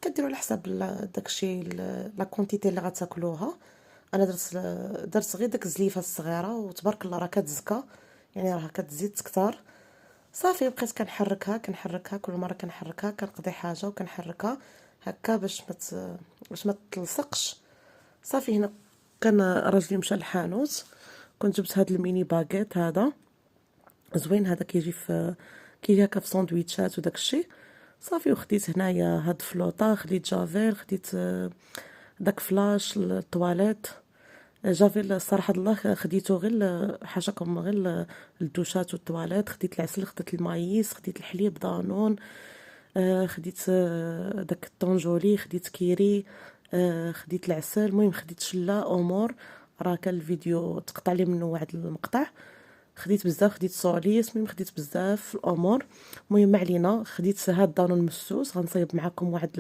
كديروا على حساب داكشي لا كونتيتي اللي غتاكلوها. انا درت غير داك الزليفه الصغيره وتبارك الله راه كتزكى، يعني راه كتزيد تكتر. صافي بقيت كنحركها كل مره كنحركها، كنقضي حاجه وكنحركها هكا باش ما تلصقش. صافي هنا كان راجلي مشى للحانوت، كنت جبت هاد الميني باغيت هذا زوين، هذا كيجي هكا في ساندويتشات وداك الشيء. صافي وخديت هنايا هاد فلوطه، خديت جافيل، خديت داك فلاش الطواليت. جافيل الصراحه الله خديته غير حاجه كم غير الدوشات والطواليت. خديت العسل، خديت المايس، خديت الحليب دانون، خديت داك الطونجولي، خديت كيري، خديت العسل. المهم خديت شله امور، راه كان الفيديو تقطع لي منه واحد المقطع. خديت بزاف، خديت صوليس، المهم خديت بزاف الامور. المهم ما علينا، خديت هاد دانون مسوس. غنصايب معكم واحد